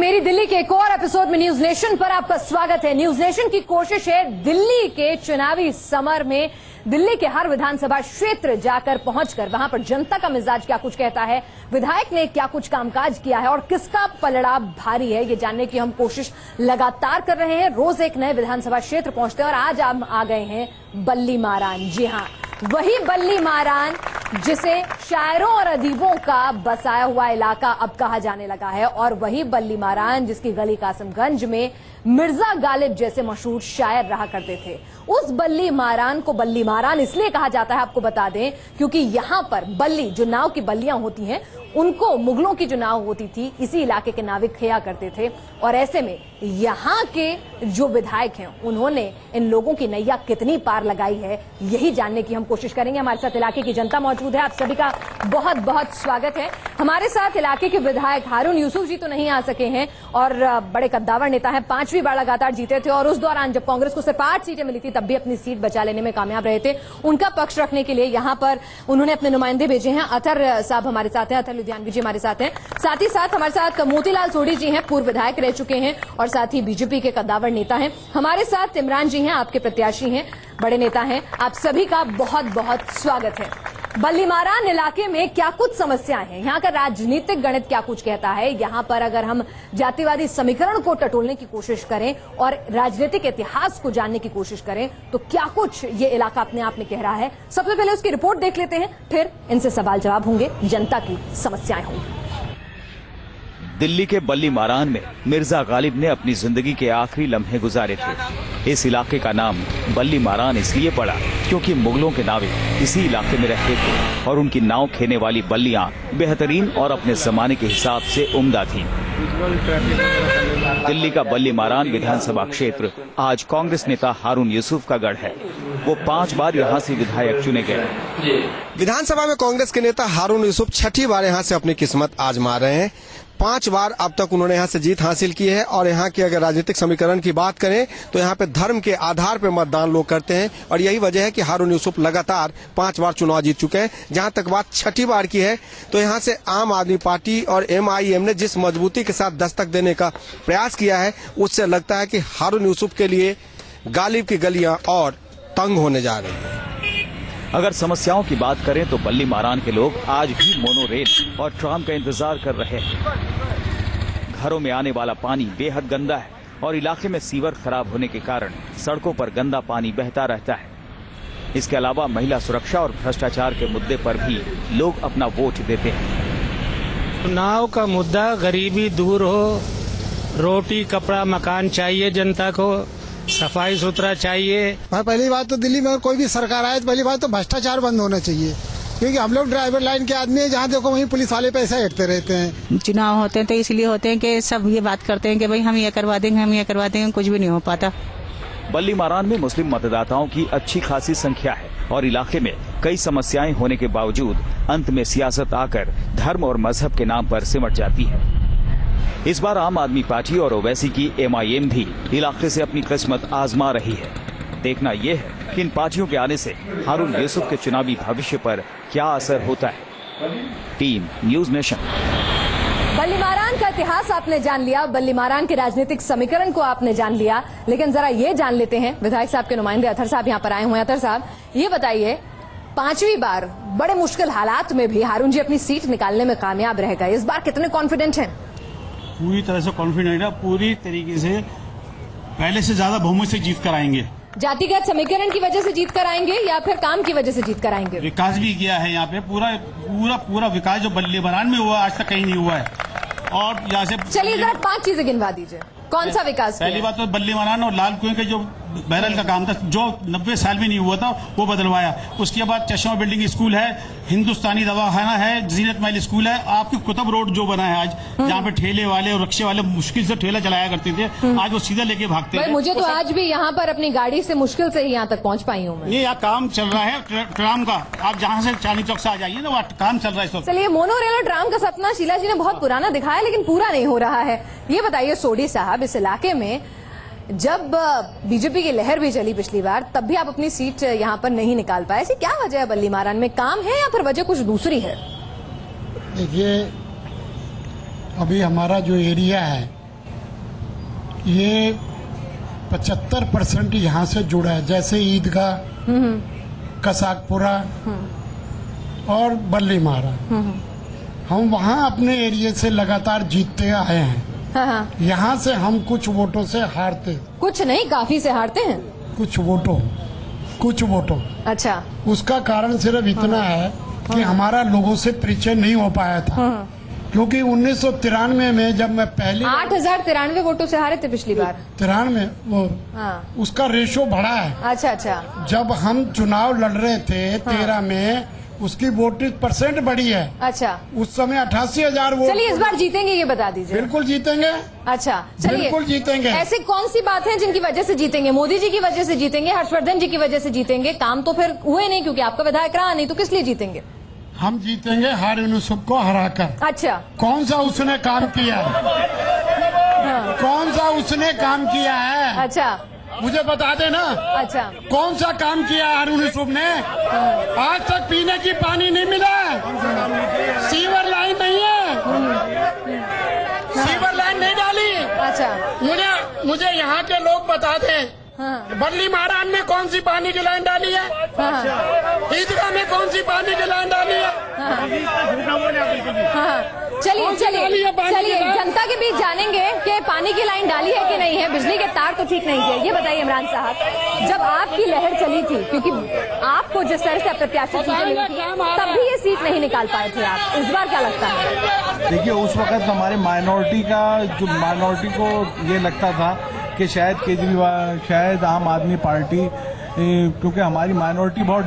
मेरी दिल्ली के एक और एपिसोड में न्यूज नेशन पर आपका स्वागत है। न्यूज नेशन की कोशिश है दिल्ली के चुनावी समर में दिल्ली के हर विधानसभा क्षेत्र जाकर पहुंचकर वहां पर जनता का मिजाज क्या कुछ कहता है, विधायक ने क्या कुछ कामकाज किया है और किसका पलड़ा भारी है, ये जानने की हम कोशिश लगातार कर रहे हैं। रोज एक नए विधानसभा क्षेत्र पहुंचते हैं और आज हम आ गए हैं बल्ली मारान। जी हां, वही बल्ली मारान जिसे शायरों और अदीबों का बसाया हुआ इलाका अब कहा जाने लगा है, और वही बल्ली मारान जिसकी गली कासिमगंज में मिर्जा गालिब जैसे मशहूर शायर रहा करते थे। उस बल्ली मारान को बल्ली मारान इसलिए कहा जाता है, आपको बता दें, क्योंकि यहां पर बल्ली जो नाव की बल्लियां होती हैं उनको मुगलों की जो नाव होती थी इसी इलाके के नाविक खेया करते थे। और ऐसे में यहां के जो विधायक हैं उन्होंने इन लोगों की नैया कितनी पार लगाई है, यही जानने की हम कोशिश करेंगे। हमारे साथ इलाके की जनता मौजूद है, आप सभी का बहुत बहुत स्वागत है। हमारे साथ इलाके के विधायक हारून यूसुफ जी तो नहीं आ सके हैं और बड़े कद्दावर नेता हैं, 5वीं बार लगातार जीते थे और उस दौरान जब कांग्रेस को सिर्फ 8 सीटें मिली थी तब भी अपनी सीट बचा लेने में कामयाब रहे थे। उनका पक्ष रखने के लिए यहां पर उन्होंने अपने नुमाइंदे भेजे हैं। अतर साहब हमारे साथ हैं, अतर लुधियानवी जी हमारे साथ हैं, साथ ही साथ हमारे साथ मोतीलाल सोढ़ी जी हैं, पूर्व विधायक रह चुके हैं और साथ ही बीजेपी के कद्दावर नेता हैं। हमारे साथ इमरान जी हैं, आपके प्रत्याशी हैं, बड़े नेता हैं। आप सभी का बहुत बहुत स्वागत है। बल्ली मारान इलाके में क्या कुछ समस्याएं हैं, यहाँ का राजनीतिक गणित क्या कुछ कहता है, यहाँ पर अगर हम जातिवादी समीकरण को टटोलने की कोशिश करें और राजनीतिक इतिहास को जानने की कोशिश करें तो क्या कुछ ये इलाका अपने आप में कह रहा है। सबसे पहले उसकी रिपोर्ट देख लेते हैं, फिर इनसे सवाल जवाब होंगे, जनता की समस्याएं होंगी। दिल्ली के बल्ली मारान में मिर्जा गालिब ने अपनी जिंदगी के आखिरी लम्हे गुजारे थे। इस इलाके का नाम बल्ली मारान इसलिए पड़ा क्योंकि मुगलों के नाविक इसी इलाके में रहते थे और उनकी नाव खेने वाली बल्लियां बेहतरीन और अपने जमाने के हिसाब से उम्दा थीं। दिल्ली का बल्ली मारान विधानसभा क्षेत्र आज कांग्रेस नेता हारून यूसुफ का गढ़ है। वो 5 बार यहाँ से विधायक चुने गए। विधानसभा में कांग्रेस के नेता हारून यूसुफ 6ठी बार यहाँ से अपनी किस्मत आजमा रहे हैं। 5 बार अब तक उन्होंने यहाँ से जीत हासिल की है और यहाँ की अगर राजनीतिक समीकरण की बात करें तो यहाँ पे धर्म के आधार पे मतदान लोग करते हैं और यही वजह है कि हारून यूसुफ लगातार 5 बार चुनाव जीत चुके हैं। जहाँ तक बात 6ठी बार की है तो यहाँ से आम आदमी पार्टी और MIM ने जिस मजबूती के साथ दस्तक देने का प्रयास किया है उससे लगता है कि हारून यूसुफ के लिए गालिब की गलियां और तंग होने जा रही है। अगर समस्याओं की बात करें तो बल्ली मारान के लोग आज भी मोनोरेल और ट्राम का इंतजार कर रहे हैं। घरों में आने वाला पानी बेहद गंदा है और इलाके में सीवर खराब होने के कारण सड़कों पर गंदा पानी बहता रहता है। इसके अलावा महिला सुरक्षा और भ्रष्टाचार के मुद्दे पर भी लोग अपना वोट देते हैं। चुनाव का मुद्दा गरीबी दूर हो, रोटी कपड़ा मकान चाहिए, जनता को सफाई सुथरा चाहिए। पहली बात तो दिल्ली में कोई भी सरकार आए तो पहली बात तो भ्रष्टाचार बंद होना चाहिए, क्योंकि हम लोग ड्राइवर लाइन के आदमी हैं, जहाँ देखो वहीं पुलिस वाले पैसा हटते रहते हैं। चुनाव होते हैं तो इसलिए होते हैं कि सब ये बात करते हैं कि भाई हम ये करवा देंगे, हम ये करवा देंगे, कुछ भी नहीं हो पाता। बल्ली मारान में मुस्लिम मतदाताओं की अच्छी खासी संख्या है और इलाके में कई समस्याएं होने के बावजूद अंत में सियासत आकर धर्म और मजहब के नाम पर सिमट जाती है। इस बार आम आदमी पार्टी और ओवैसी की MIM भी इलाके से अपनी किस्मत आजमा रही है। देखना यह है कि इन पार्टियों के आने से हारून यूसुफ के चुनावी भविष्य पर क्या असर होता है। Team news nation. बल्ली मारान का इतिहास आपने जान लिया, बल्ली मारान के राजनीतिक समीकरण को आपने जान लिया, लेकिन जरा ये जान लेते हैं, विधायक साहब के नुमाइंदे अतर साहब यहाँ पर आए हुए हैं। अतर साहब, ये बताइए, 5वीं बार बड़े मुश्किल हालात में भी हारून जी अपनी सीट निकालने में कामयाब रह गए, इस बार कितने कॉन्फिडेंट हैं? पूरी तरह से कॉन्फिडेंट है, पूरी तरीके से पहले से ज्यादा बहुमत से जीत कर आएंगे। जातिगत समीकरण की वजह से जीत कर आएंगे या फिर काम की वजह से जीत कर आएंगे? विकास भी किया है यहाँ पे, पूरा विकास जो बल्ली मारान में हुआ आज तक कहीं नहीं हुआ है। और यहाँ से चलिए जरा 5 चीजें गिनवा दीजिए, कौन सा विकास? पहली बात तो बल्ली मारान और लाल कुएं के जो बहरल का काम था जो 90 साल में नहीं हुआ था वो बदलवाया। उसके बाद चश्मा बिल्डिंग स्कूल है, हिंदुस्तानी दवाखाना है, जीनत महल स्कूल है, आपकी कुतुब रोड जो बना है आज, जहाँ पे ठेले वाले और रिक्शे वाले मुश्किल से ठेला चलाया करते थे, आज वो सीधा लेके भागते हैं। मुझे तो आज भी यहाँ पर अपनी गाड़ी से मुश्किल से ही यहाँ तक पहुँच पाई हूँ। ये यहाँ काम चल रहा है ट्राम का, आप जहाँ से चांदनी चौक से आ जाइए ना, वहाँ काम चल रहा है। चलिए, मोनोरेल और ट्राम का सपना शीला जी ने बहुत पुराना दिखाया लेकिन पूरा नहीं हो रहा है। ये बताइए सोढ़ी साहब, इस इलाके में जब बीजेपी की लहर भी चली पिछली बार तब भी आप अपनी सीट यहाँ पर नहीं निकाल पाए, ऐसी क्या वजह है? बल्ली मारान में काम है या फिर वजह कुछ दूसरी है? देखिए, अभी हमारा जो एरिया है ये 75% यहाँ से जुड़ा है, जैसे ईदगाह, कसाकपुरा और बल्ली मारा। हम वहाँ अपने एरिया से लगातार जीतते आए हैं। हाँ। यहाँ से हम कुछ वोटों से हारते, कुछ नहीं, काफी से हारते हैं। कुछ वोटों। अच्छा। उसका कारण सिर्फ इतना है कि हमारा लोगों से परिचय नहीं हो पाया था, क्योंकि 1993 में जब मैं पहली 8093 वोटों से हारे थे पिछली बार। 93 वो हाँ। उसका रेशो बढ़ा है। अच्छा। जब हम चुनाव लड़ रहे थे 13 में, उसकी वोटिंग % बढ़ी है। अच्छा। उस समय 88,000 वोट। चलिए इस बार जीतेंगे ये बता दीजिए। बिल्कुल जीतेंगे। अच्छा चलिए, बिल्कुल जीतेंगे। ऐसी कौन सी बात है जिनकी वजह से जीतेंगे? मोदी जी की वजह से जीतेंगे, हर्षवर्धन जी की वजह से जीतेंगे? काम तो फिर हुए नहीं, क्योंकि आपका विधायक रहा नहीं, तो किस लिए जीतेंगे? हम जीतेंगे हारून यूसुफ को हराकर। अच्छा। कौन सा उसने काम किया है? कौन सा उसने काम किया है? अच्छा, मुझे बता देना। अच्छा, कौन सा काम किया हारून यूसुफ ने? आज तक पीने की पानी नहीं मिला, सीवर लाइन नहीं है, सीवर लाइन नहीं डाली। अच्छा, मुझे यहाँ के लोग बता दें, हाँ। बल्ली महाराज में कौन सी पानी की लाइन डाली है? हाँ। ईदगाह में कौन सी पानी की लाइन डाली है? हाँ। चलिए जनता के बीच जानेंगे कि पानी की लाइन डाली है कि नहीं है, बिजली के तार तो ठीक नहीं है। ये बताइए इमरान साहब, जब आपकी लहर चली थी, क्योंकि आपको जिस तरह से अप्रत्याशित सीटें मिली थी, तब भी ये सीट नहीं निकाल पाए थे आप, इस बार क्या लगता है? देखिए, उस वक्त हमारे माइनॉरिटी को ये लगता था कि शायद केजरीवाल, शायद आम आदमी पार्टी, क्योंकि हमारी माइनॉरिटी बहुत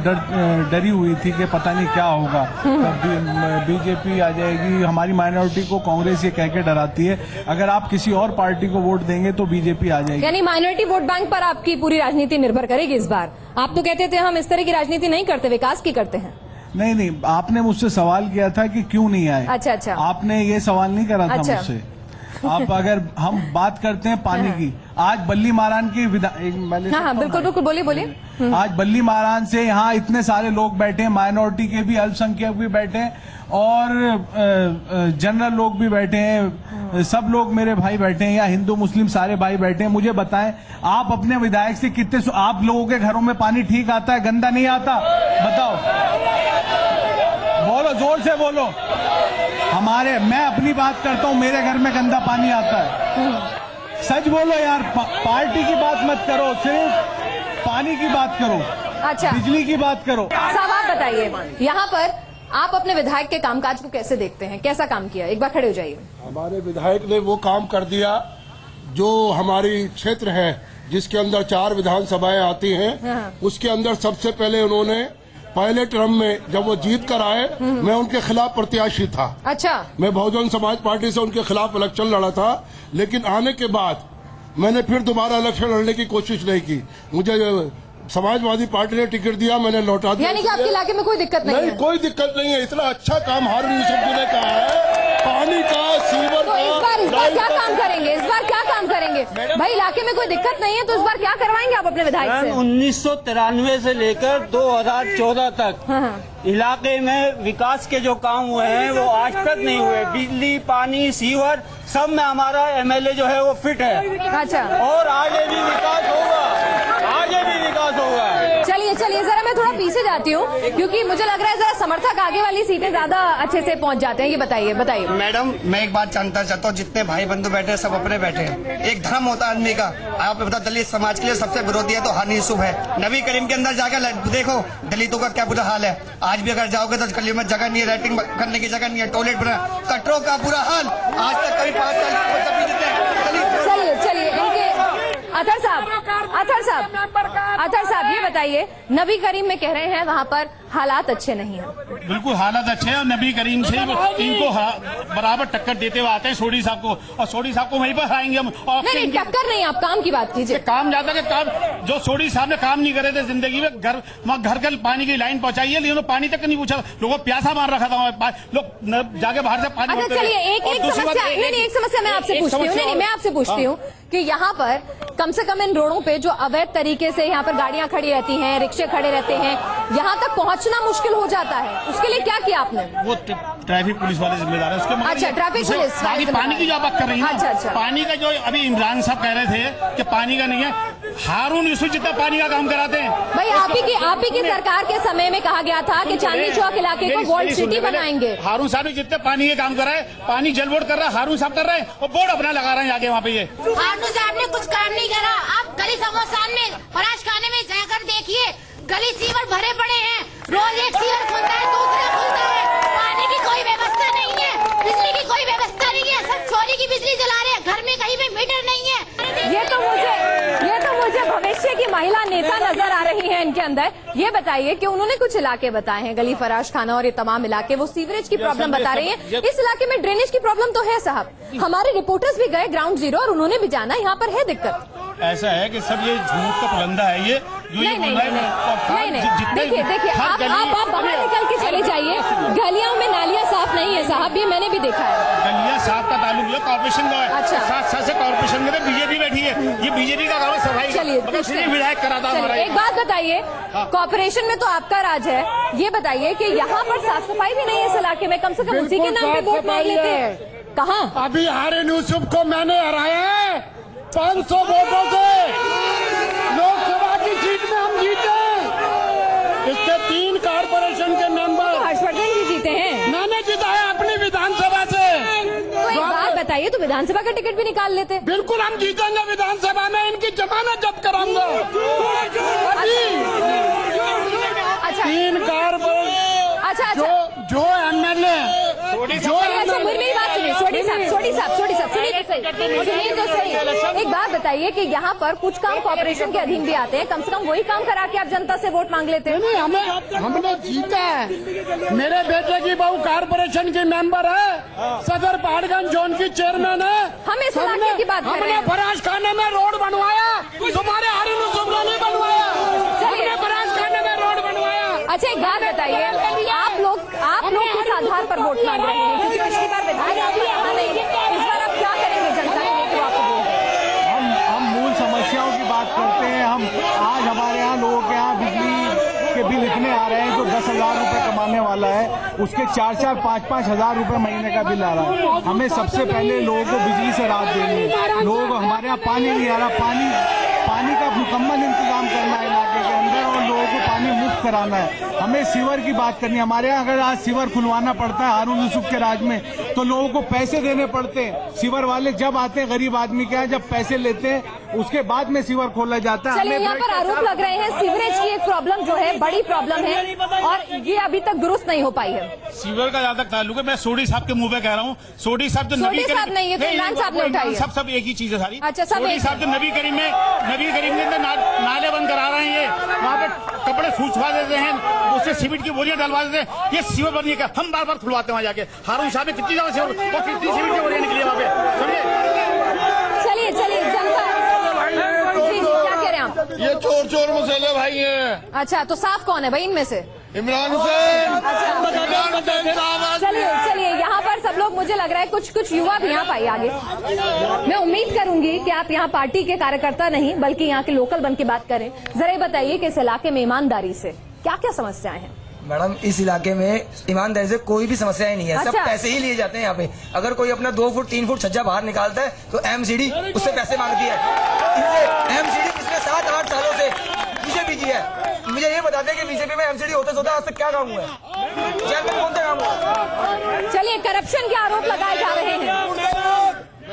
डरी हुई थी कि पता नहीं क्या होगा, कब बीजेपी आ जाएगी। हमारी माइनॉरिटी को कांग्रेस ये कह के डराती है, अगर आप किसी और पार्टी को वोट देंगे तो बीजेपी आ जाएगी। यानी माइनॉरिटी वोट बैंक पर आपकी पूरी राजनीति निर्भर करेगी इस बार। आप तो कहते थे हम इस तरह की राजनीति नहीं करते, विकास की करते हैं। नहीं, आपने मुझसे सवाल किया था कि क्यों नहीं आए। अच्छा। आपने ये सवाल नहीं करा था मुझसे। आप अगर हम बात करते हैं पानी की, आज बल्ली मारान की हाँ, बिल्कुल बोलिए। आज बल्ली मारान से यहाँ इतने सारे लोग बैठे हैं, माइनॉरिटी के भी, अल्पसंख्यक भी बैठे हैं और जनरल लोग भी बैठे हैं, सब लोग मेरे भाई बैठे हैं, या हिंदू मुस्लिम सारे भाई बैठे हैं। मुझे बताएं, आप अपने विधायक से कितने, आप लोगों के घरों में पानी ठीक आता है, गंदा नहीं आता? बताओ, बोलो, जोर से बोलो। मैं अपनी बात करता हूँ, मेरे घर में गंदा पानी आता है। सच बोलो यार, पार्टी की बात मत करो, सिर्फ पानी की बात करो। अच्छा, बिजली की बात करो। साहब आप बताइए, यहाँ पर आप अपने विधायक के कामकाज को कैसे देखते हैं? कैसा काम किया? एक बार खड़े हो जाइए। हमारे विधायक ने वो काम कर दिया जो हमारी क्षेत्र है, जिसके अंदर 4 विधानसभाएं आती हैं, उसके अंदर सबसे पहले उन्होंने पहले टर्म में जब वो जीत कर आए, मैं उनके खिलाफ प्रत्याशी था। अच्छा। मैं बहुजन समाज पार्टी से उनके खिलाफ इलेक्शन लड़ा था, लेकिन आने के बाद मैंने फिर दोबारा इलेक्शन लड़ने की कोशिश नहीं की। मुझे समाजवादी पार्टी ने टिकट दिया, मैंने लौटा दिया। यानी कि आपके इलाके में कोई दिक्कत नहीं है? कोई दिक्कत नहीं है। इतना अच्छा काम हारून यूसुफ जी ने कहा है, पानी का, सीवर तो इस बार क्या काम करेंगे? इस बार क्या काम करेंगे भाई? इलाके में कोई दिक्कत नहीं है, तो इस बार क्या करवाएंगे आप अपने विधायक से? 1993 से लेकर 2014 तक इलाके में विकास के जो काम हुए हैं वो आज तक नहीं हुए। बिजली, पानी, सीवर, सब में हमारा एमएलए जो है वो फिट है। अच्छा। और आगे भी विकास होगा, आगे भी विकास होगा। चलिए जरा मैं थोड़ा पीछे जाती हूँ, क्योंकि मुझे लग रहा है जरा समर्थक आगे वाली सीटें ज्यादा अच्छे से पहुँच जाते हैं। ये बताइए। मैडम, मैं एक बात जानना चाहता हूँ, जितने भाई बंधु बैठे हैं सब अपने बैठे हैं, एक धर्म होता है आदमी का। आप बता, दलित समाज के लिए सबसे विरोधी है तो हारून यूसुफ है। नबी करीम के अंदर जाकर देखो दलितों का क्या बुरा हाल है। आज भी अगर जाओगे तो गलियों में जगह नहीं है, रैटिंग करने की जगह नहीं है, टॉयलेट बना, कटरों का बुरा हाल। आज तक कभी 5 साल चलिए इनके अतर साहब ये बताइए, नबी करीम में कह रहे हैं वहाँ पर हालात अच्छे नहीं हैं। बिल्कुल हालात अच्छे हैं, और नबी करीम से इनको बराबर टक्कर देते हुए आते हैं सोढ़ी साहब को, और सोढ़ी साहब को वहीं पर हराएंगे हम। नहीं, टक्कर नहीं, आप काम की बात कीजिए। काम ज्यादा के काम, जो सोढ़ी साहब ने काम नहीं करे थे जिंदगी में, घर पानी की लाइन पहुंचाई है, लेकिन पानी तक नहीं पूछा, लोगों को प्यासा मार रखा था, लोग जाके बाहर से पानी। अच्छा चलिए, एक समस्या मैं आपसे पूछती हूँ। नहीं, मैं आपसे पूछती हूँ कि यहाँ पर कम से कम इन रोडों पे जो अवैध तरीके से यहाँ पर गाड़ियां खड़ी रहती हैं, रिक्शे खड़े रहते हैं, यहाँ तक पहुँचना मुश्किल हो जाता है, उसके लिए क्या किया आपने? ट्रैफिक पुलिस वाले जिम्मेदार है उसके। अच्छा, ट्रैफिक पुलिस पानी की जो बात कर रही है, अच्छा, पानी का जो अभी इमरान साहब कह रहे थे कि पानी का नहीं है, हारून यूसुफ जितना पानी का काम कराते हैं भाई। आप ही की सरकार के समय में कहा गया था कि चांदनी चौक इलाके को वर्ल्ड सिटी बनाएंगे। हारून साहब जितने पानी के काम कर रहे हैं, पानी जल बोर्ड कर रहा है, हारून साहब कर रहे हैं और बोर्ड अपना लगा रहे हैं आगे वहाँ पे। ये हारून साहब ने कुछ काम नहीं करा। आप गली समोसान में फराश खाने में जाकर देखिए, गली सीवर भरे पड़े हैं, रोज एक सीवर खुलता है, दूसरा खुलता है, पानी की कोई व्यवस्था नहीं है, बिजली की कोई व्यवस्था नहीं है, सब चोरी की बिजली जला रहे हैं, घर में कहीं पे मीटर नहीं है। ये तो मुझे भविष्य की महिला नेता नजर आ रही है इनके अंदर। ये बताइए कि उन्होंने कुछ इलाके बताए हैं, गली फराश खाना और ये तमाम इलाके, वो सीवरेज की प्रॉब्लम बता रही है। इस इलाके में ड्रेनेज की प्रॉब्लम तो है साहब। हमारे रिपोर्टर्स भी गए ग्राउंड जीरो और उन्होंने भी जाना यहाँ पर है दिक्कत। ऐसा है कि सब ये झूठ का पुलंदा है ये जो नहीं। देखिए आप बाहर निकल के चले जाइए, गलियों में नालियाँ साफ नहीं है साहब, ये मैंने भी देखा है। गलियाँ साफ का ताल्लुक जो कॉर्पोरेशन का है। अच्छा, साथ से कॉर्पोरेशन में बीजेपी बैठी है, ये बीजेपी का काम है सफाई। चलिए विधायक कराता हमारा। एक बात बताइए, कॉर्पोरेशन में तो आपका राज है, ये बताइए कि यहाँ पर साफ सफाई भी नहीं है इस इलाके में, कम से कम उसी के नाम पे वोट मांग लेते हैं। कहाँ? अभी हारून यूसुफ को मैंने हराया है 500 वोटों से, लोकसभा की सीट में हम जीते। इसके 3 कॉर्पोरेशन के मेंबर हर्षवर्धन जी जीते हैं। मैंने जीता है अपनी विधानसभा से। तो एक बात बताइए, तो विधानसभा का टिकट भी निकाल लेते। बिल्कुल हम जीतेंगे विधानसभा में, इनकी जमानत जब्त कराऊंगा। अच्छा, 3 कॉर्पोरेशन। अच्छा, जो एमएलए मेरी बात सुनिए, सोडी साहब सुनिए तो सही। एक बात बताइए कि यहाँ पर कुछ काम कॉर्पोरेशन के अधीन भी आते हैं, कम से कम वही काम करा के आप जनता से वोट मांग लेते हैं। नहीं, हमने जीता है। मेरे बेटे की बहू कॉर्पोरेशन की मेंबर है, सदर पहाड़गंज जोन की चेयरमैन है। हम इस इलाके की बात कर रहे हैं। हमने फराश खाने में रोड बनवाया, तुम्हारे हारून यूसुफ ने नहीं बनवाया। हमने फराश खाने में रोड बनवाया। अच्छा, एक बात बताइए, आप लोग किस आधार पर वोट मांग रहे हैं? क्योंकि पिछली बार विधायक नहीं, इस बार आप क्या करेंगे जनता के लिए? हम मूल समस्याओं की बात करते हैं। हम आज हमारे यहाँ लोगों के यहाँ बिजली के बिल इतने आ रहे हैं, जो 10,000 रुपए कमाने वाला है उसके 4-4, 5-5 हजार रुपए महीने का बिल आ रहा है। हमें सबसे पहले लोगों को बिजली से राहत देनी है। लोग हमारे यहाँ पानी नहीं आ रहा, पानी का मुकम्मल इंतजाम करना है इलाके के अंदर और लोगों को पानी मुफ्त कराना है। हमें सीवर की बात करनी है। हमारे यहाँ अगर आज सीवर खुलवाना पड़ता है हारून यूसुफ के राज में, तो लोगों को पैसे देने पड़ते हैं। सीवर वाले जब आते हैं गरीब आदमी के यहाँ, जब पैसे लेते हैं उसके बाद में सीवर खोला जाता है। चलिए, यहाँ पर आरोप लग रहे हैं सीवरेज की एक प्रॉब्लम जो है बड़ी प्रॉब्लम है और ये अभी तक दुरुस्त नहीं हो पाई है। सीवर का ज्यादा ताल्लुक है, मैं सोडी साहब के मुंह पे कह रहा हूँ। सोडी साहब जो सोडी साहब नहीं है, इमरान साहब ने उठाई है। सब एक ही चीज है सारी। अच्छा, सोडी साहब जो नबी करीम के अंदर नाले बंद करा रहे हैं, ये वहाँ पे कपड़े सूखवा देते हैं, उससे सीमेंट की बोरियां डलवा देते हैं। ये सीवर बंद नहीं, हम बार बार खुलवाते हैं वहाँ जाके। हारून साहब ने कितनी ज्यादा सीवर और कितनी सीमेंट की बोरियां निकली वहाँ पे, समझे? चलिए जनता क्या कह रहे हैं आप? ये चोर मसले भाई हैं। अच्छा, तो साफ कौन है भाई इनमें से? इमरान हुसैन। चलिए यहाँ पर सब लोग, मुझे लग रहा है कुछ युवा भी यहाँ पाई आगे। मैं उम्मीद करूंगी कि आप यहाँ पार्टी के कार्यकर्ता नहीं बल्कि यहाँ के लोकल बन के बात करें। जरा ये बताइए कि इस इलाके में ईमानदारी से क्या क्या समस्याएं हैं? मैडम, इस इलाके में ईमानदारी से कोई भी समस्या नहीं है। अच्छा। सब पैसे ही लिए जाते हैं यहाँ पे। अगर कोई अपना 2 फुट 3 फुट छज्जा बाहर निकालता है तो एमसीडी उससे पैसे मांगती है। एमसीडी पिछले 7-8 सालों से बीजेपी की है। मुझे ये बताते हैं कि बीजेपी में एमसीडी होते आज तक क्या काम हुआ है? जेल में कौन सा काम हुआ? चलिए, करप्शन के आरोप लगाए जा रहे हैं,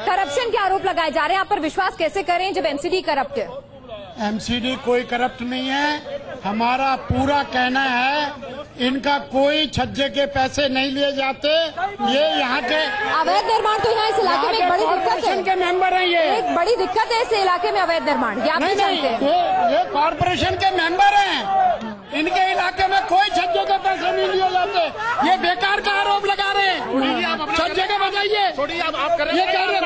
करप्शन के आरोप लगाए जा रहे हैं। आप पर विश्वास कैसे करें जब एमसीडी करप्ट है? एमसीडी कोई करप्ट नहीं है। हमारा पूरा कहना है इनका कोई छज्जे के पैसे नहीं लिए जाते। ये यहाँ के अवैध निर्माण तो यहाँ इस इलाके में एक बड़ी दिक्कत है। के मेंबर हैं, ये एक बड़ी दिक्कत है इस इलाके में अवैध निर्माण। ये आप नहीं जानते हैं? ये कॉर्पोरेशन के मेंबर हैं। इनके इलाके में कोई छज्जे के पैसे नहीं लिए जाते। ये बेकार का आरोप लगा रहे हैं। छज्जे के बताइए, ये कह रहे हैं।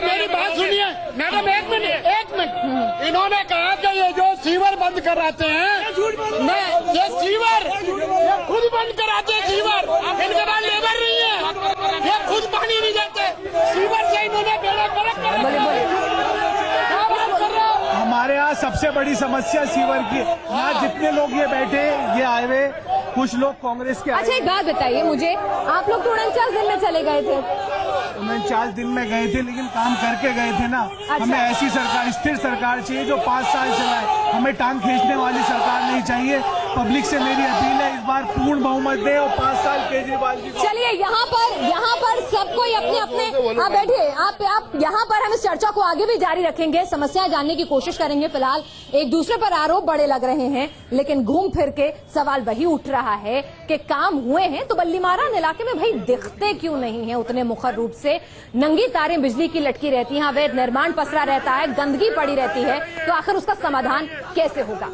मेरी बात सुनिए मैडम, एक मिनट। इन्होंने कहा कि ये जो सीवर बंद कराते हैं, ये सीवर ये खुद बंद कराते हैं। सीवर इनके पास लेबर नहीं है, ये खुद पानी नहीं देते। सीवर से इन्होंने बेड़ा गर्क कर हमारे यहाँ सबसे बड़ी समस्या सीवर की। यहाँ जितने लोग ये बैठे ये आए हुए कुछ लोग कांग्रेस के। अच्छा, एक बात बताइए मुझे, आप लोग तो 49 दिन में चले गए थे। 49 दिन में गए थे, लेकिन काम करके गए थे ना। अच्छा। हमें ऐसी सरकार, स्थिर सरकार चाहिए जो 5 साल चलाए। हमें टांग खींचने वाली सरकार नहीं चाहिए। पब्लिक से मेरी अपील है, इस बार पूर्ण बहुमत दे और 5 साल केजरीवाल जी को। चलिए, यहाँ पर सबको अपने अपने, आप बैठिए, आप यहाँ पर हम इस चर्चा को आगे भी जारी रखेंगे, समस्याएं जानने की कोशिश करेंगे। फिलहाल एक दूसरे पर आरोप बड़े लग रहे हैं, लेकिन घूम फिर के सवाल वही उठ रहा है कि काम हुए हैं तो बल्लीमारान इलाके में भाई दिखते क्यों नहीं है उतने मुखर रूप से। नंगी तारें बिजली की लटकी रहती हैं, अवैध निर्माण पसरा रहता है, गंदगी पड़ी रहती है, तो आखिर उसका समाधान कैसे होगा?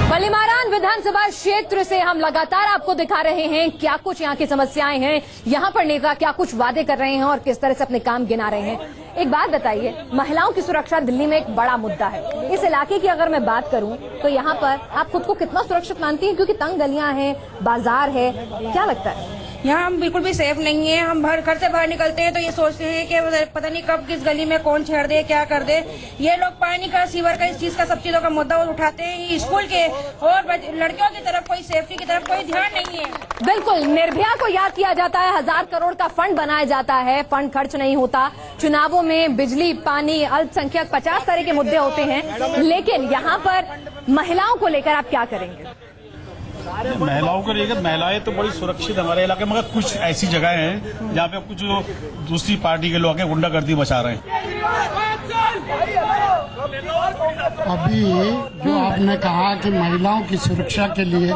बल्लीमारान विधानसभा क्षेत्र से हम लगातार आपको दिखा रहे हैं क्या कुछ यहाँ की समस्याएं हैं, यहाँ पर नेता क्या कुछ वादे कर रहे हैं और किस तरह से अपने काम गिना रहे हैं। एक बात बताइए, महिलाओं की सुरक्षा दिल्ली में एक बड़ा मुद्दा है। इस इलाके की अगर मैं बात करूं तो यहाँ पर आप खुद को कितना सुरक्षित मानती हैं? क्योंकि तंग गलियां हैं, बाजार है, क्या लगता है? यहाँ हम बिल्कुल भी सेफ नहीं है। हम घर से बाहर निकलते हैं तो ये सोचते हैं कि पता नहीं कब किस गली में कौन छेड़ दे, क्या कर दे। ये लोग पानी का, सीवर का, इस चीज का, सब चीजों का मुद्दा उठाते हैं। स्कूल के और लड़कियों की तरफ कोई सेफ्टी की तरफ कोई ध्यान नहीं है। बिल्कुल, निर्भया को याद किया जाता है, 1000 करोड़ का फंड बनाया जाता है, फंड खर्च नहीं होता। चुनावों में बिजली, पानी, अल्पसंख्यक, 50 तरह के मुद्दे होते हैं, लेकिन यहाँ पर महिलाओं को लेकर आप क्या करेंगे? महिलाओं को लेकर, महिलाएं तो बड़ी सुरक्षित हमारे इलाके में, मगर कुछ ऐसी जगह हैं जहाँ पे कुछ दूसरी पार्टी के लोग आके गुंडागर्दी मचा रहे हैं। अभी जो आपने कहा कि महिलाओं की सुरक्षा के लिए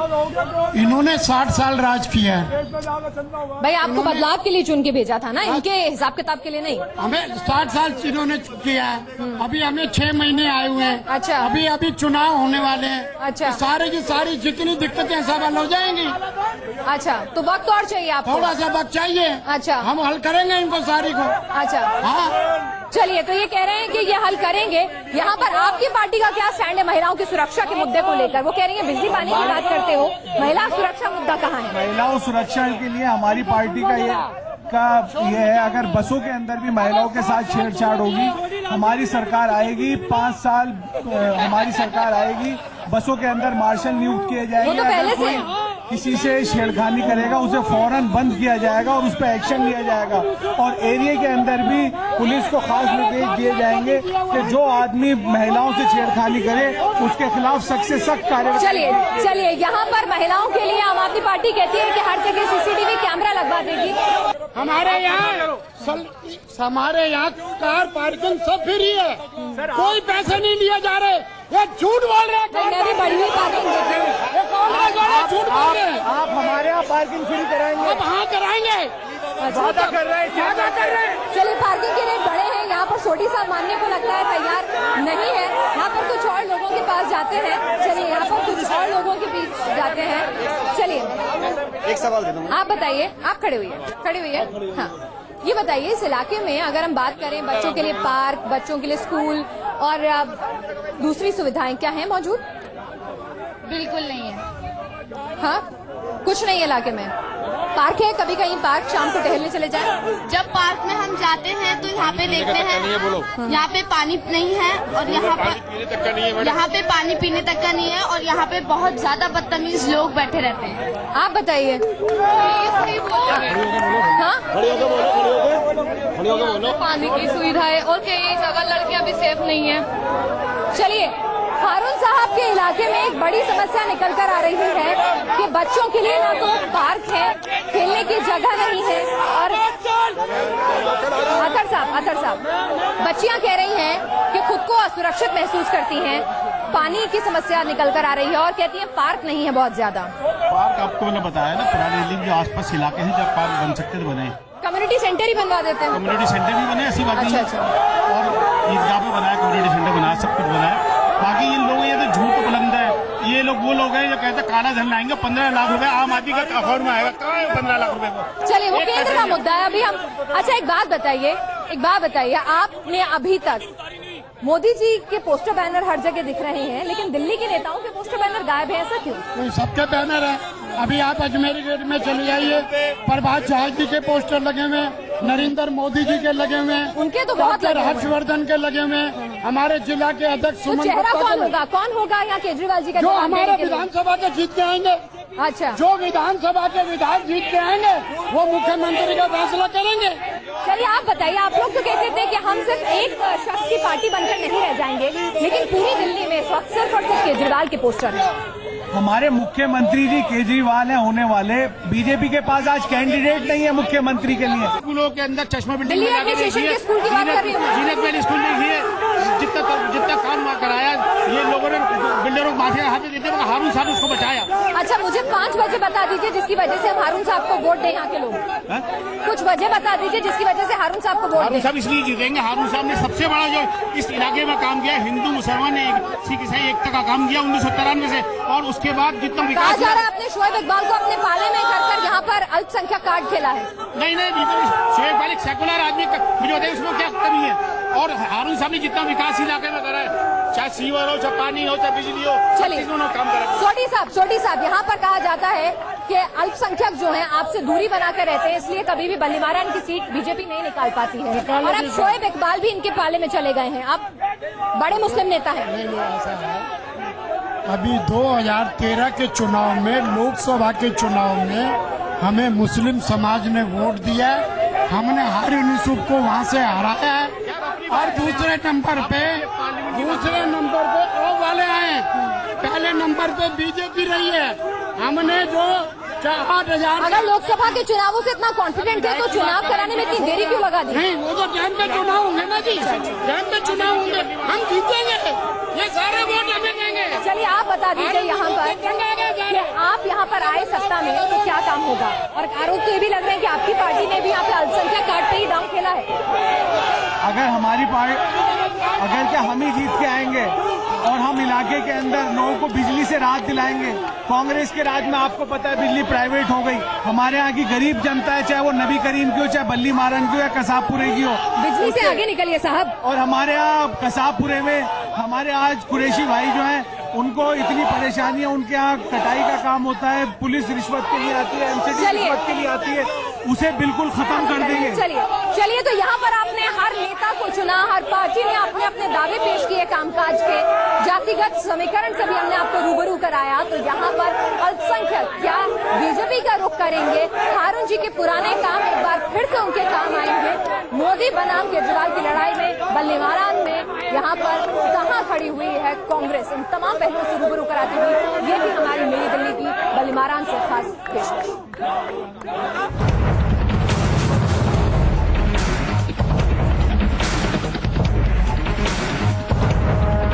इन्होंने 60 साल राज किया है। भाई आपको बदलाव के लिए चुन के भेजा था ना, इनके हिसाब किताब के लिए नहीं। हमें 60 साल इन्होंने किया है, अभी हमें 6 महीने आए हुए हैं। अच्छा, अभी चुनाव होने वाले हैं। अच्छा, सारी की सारी जितनी दिक्कतें सब हल हो जाएंगी। अच्छा, तो वक्त और चाहिए आपको? थोड़ा सा वक्त चाहिए। अच्छा, हम हल करेंगे इनको सारी को। अच्छा, हाँ, चलिए, तो ये कह रहे हैं कि ये हल करेंगे। यहाँ पर आपकी पार्टी का क्या स्टैंड है महिलाओं की सुरक्षा के मुद्दे को लेकर? वो कह रही है बिजली पानी की बात करते हो, महिला सुरक्षा मुद्दा कहाँ है? महिलाओं सुरक्षा के लिए हमारी पार्टी का ये है, अगर बसों के अंदर भी महिलाओं के साथ छेड़छाड़ होगी, हमारी सरकार आएगी, 5 साल हमारी सरकार आएगी, बसों के अंदर मार्शल नियुक्त किए जाएंगे। तो पहले से किसी से छेड़खानी करेगा उसे फौरन बंद किया जाएगा और उस पर एक्शन लिया जाएगा। और एरिया के अंदर भी पुलिस को खास निर्देश दिए जाएंगे कि जो आदमी महिलाओं से छेड़खानी करे उसके खिलाफ सख्त से सख्त कार्रवाई। चलिए, यहाँ पर महिलाओं के लिए आम आदमी पार्टी कहती है कि हर जगह CCTV कैमरा लगवा देगी। हमारे यहाँ कार पार्किंग सब फ्री है, कोई पैसे नहीं दिए जा रहे। ये झूठ बोल रहे हैं। मैं भी बड़ी हुई पार्किंग देती हूँ। झूठ बोल रहे हैं। आप हमारे यहाँ पार्किंग फ्री कराएंगे? अब हाँ कराएंगे। वादा कर रहे हैं, वादा कर रहे हैं। चलिए, पार्किंग के रेट बढ़े हैं, यहाँ पर छोटी साहब मानने को लगता है तैयार नहीं है। यहाँ पर कुछ और लोगों के पास जाते हैं। चलिए, यहाँ पर कुछ और लोगों के बीच जाते हैं। चलिए, एक सवाल दे दूँ। आप बताइए, आप खड़े हुई है। हाँ, ये बताइए, इस इलाके में अगर हम बात करें बच्चों के लिए पार्क, बच्चों के लिए स्कूल और दूसरी सुविधाएं क्या हैं मौजूद? बिल्कुल नहीं है। हाँ, कुछ नहीं है इलाके में। पार्क है, कभी कहीं पार्क शाम को टहलने चले जाए। जब पार्क में हम जाते हैं तो यहाँ पे देखते हैं यहाँ पे पानी नहीं है और यहाँ पे पानी पीने तक का नहीं है और यहाँ पे बहुत ज्यादा बदतमीज लोग बैठे रहते हैं। आप बताइए। हाँ, पानी की सुविधा है और कई जगह लड़कियां भी सेफ नहीं है। चलिए, हारून साहब के इलाके में एक बड़ी समस्या निकल कर आ रही है कि बच्चों के लिए ना तो पार्क है, खेलने की जगह नहीं है। और अतर साहब, बच्चियां कह रही हैं कि खुद को असुरक्षित महसूस करती हैं, पानी की समस्या निकल कर आ रही है और कहती हैं पार्क नहीं है बहुत ज्यादा। पार्क आपको मैंने बताया ना, पुरानी दिल्ली के आसपास इलाके हैं जब पार्क बन सकते थे, बने। कम्युनिटी सेंटर ही बनवा देते हैं। कम्युनिटी सेंटर भी बने, ऐसी बात नहीं है। अच्छा। और ईदगाह पे बनाया, कम्युनिटी सेंटर बनाया, सब कुछ बनाया। बाकी इन लोगों ये तो झूठ बुलंद है। ये लोग वो लोग हैं जो कहते हैं काला धन लाएंगे, 15 लाख रुपए आम आदमी का अकाउंट में आएगा। कहाँ है 15 लाख रुपए को? चलिए, वो केंद्र का मुद्दा है। अभी हम अच्छा एक बात बताइए, आपने अभी तक मोदी जी के पोस्टर बैनर हर जगह दिख रहे हैं, लेकिन दिल्ली के नेताओं के पोस्टर बैनर गायब है, ऐसा क्यों? सबके बैनर है। अभी आप अजमेरी गेट में चले जाइए, प्रभात झाल जी के पोस्टर लगे हुए हैं, नरेंद्र मोदी जी के लगे हुए हैं, उनके तो बहुत डॉक्टर हर्षवर्धन के लगे हुए हैं, हमारे जिला के अध्यक्ष तो चेहरा कौन होगा यहाँ केजरीवाल जी का? जो हमारे विधानसभा के जीत के आएंगे। अच्छा, जो विधानसभा के विधायक जीत के आएंगे वो मुख्यमंत्री का फैसला करेंगे। चलिए आप बताइए, आप लोग तो कहते थे कि हम सिर्फ एक शख्स की पार्टी बनकर नहीं रह जाएंगे, लेकिन पूरी दिल्ली में सिर्फ और सिर्फ केजरीवाल के पोस्टर हैं। हमारे मुख्यमंत्री जी केजरीवाल हैं होने वाले। बीजेपी के पास आज कैंडिडेट नहीं है मुख्यमंत्री के लिए। स्कूलों के अंदर चश्मा बिल्डिंग दिल्ली एडमिनिस्ट्रेशन के स्कूल की बात कर रही हूँ। जीनत मैल स्कूल में जितना काम कराया ये लोगों ने बिल्डरों को माफिया हाथ में देते हुए हारून साहब उसको बचाया। अच्छा, मुझे 5 वजह बता दीजिए जिसकी वजह से हम हारून साहब को वोट दें। यहाँ के लोग कुछ वजह बता दीजिए जिसकी वजह से हारून साहब को वोट दें। हारून साहब इसलिए जीतेंगे, हारून साहब ने सबसे बड़ा जो इस इलाके में काम किया, हिंदू मुसलमान ने सिख ईसाई एकता का काम किया 1993 से, और उसके बाद जितना कहा जा रहा है आपने शोएब इकबाल को अपने पाले में कर यहाँ पर अल्पसंख्यक कार्ड खेला है। नहीं बिल्कुल, शोएब इकबाल एक सेकुलर आदमी मुझे बताइए उसमें क्या कमी है। और हारून साहब ने जितना विकास इलाके में करा है, चाहे सीवर हो, चाहे पानी हो, चाहे बिजली हो, चलिए काम करा। सोटी साहब यहाँ पर कहा जाता है कि अल्पसंख्यक जो हैं आपसे दूरी बनाकर रहते हैं, इसलिए कभी भी बल्लीमारान की सीट बीजेपी नहीं निकाल पाती है, और अब शोएब इकबाल भी इनके पाले में चले गए हैं, अब बड़े मुस्लिम नेता हैं। अभी 2013 के चुनाव में, लोकसभा के चुनाव में हमें मुस्लिम समाज ने वोट दिया है, हमने हारून यूसुफ को वहाँ से हराया है, और दूसरे नंबर पे ओ वाले आए, पहले नंबर पे बीजेपी रही है। हमने जो 8,000, अगर लोकसभा के चुनावों से इतना कॉन्फिडेंट है तो चुनाव कराने में इतनी देरी क्यों लगा दी? नहीं, वो तो टाइम पे चुनाव होंगे ना जी, टाइम पे चुनाव होंगे, हम जीतेंगे, ये सारे वोट हमें देंगे। चलिए आप बता दीजिए यहाँ पर कि आप यहाँ पर आए सत्ता में तो क्या काम होगा, और आरोप तो ये भी लग रहे हैं कि आपकी पार्टी ने भी यहाँ पे अल्पसंख्यक कार्ड पे ही दांव खेला है। अगर हमारी पार्टी, अगर क्या हम ही जीत के आएंगे और हम इलाके के अंदर लोगों को बिजली से राहत दिलाएंगे। कांग्रेस के राज में आपको पता है बिजली प्राइवेट हो गई। हमारे यहाँ की गरीब जनता है, चाहे वो नबी करीम की हो, चाहे बल्ली मारन की हो, या कसाबपुरे की हो, बिजली से आगे निकलिए साहब। और हमारे यहाँ कसाबपुरे में हमारे आज कुरैशी भाई जो हैं उनको इतनी परेशानी है, उनके यहाँ कटाई का काम होता है, पुलिस रिश्वत के लिए आती है, एमसीडी रिश्वत के लिए आती है, उसे बिल्कुल खत्म कर देंगे। चलिए तो यहाँ पर आपने हर नेता को चुना, हर पार्टी ने अपने अपने दावे पेश किए कामकाज के, जातिगत समीकरण से भी हमने आपको रूबरू कराया। तो यहाँ पर अल्पसंख्यक क्या बीजेपी का रुख करेंगे? हारून जी के पुराने काम एक बार फिर से उनके काम आएंगे? मोदी बनाम केजरीवाल की लड़ाई में बल्लीमारान में यहाँ पर कहाँ खड़ी हुई है कांग्रेस? इन तमाम पहलुओं से रूबरू कराती हुई ये भी हमारी नई दिल्ली की बल्लीमारान से खास पेशकश।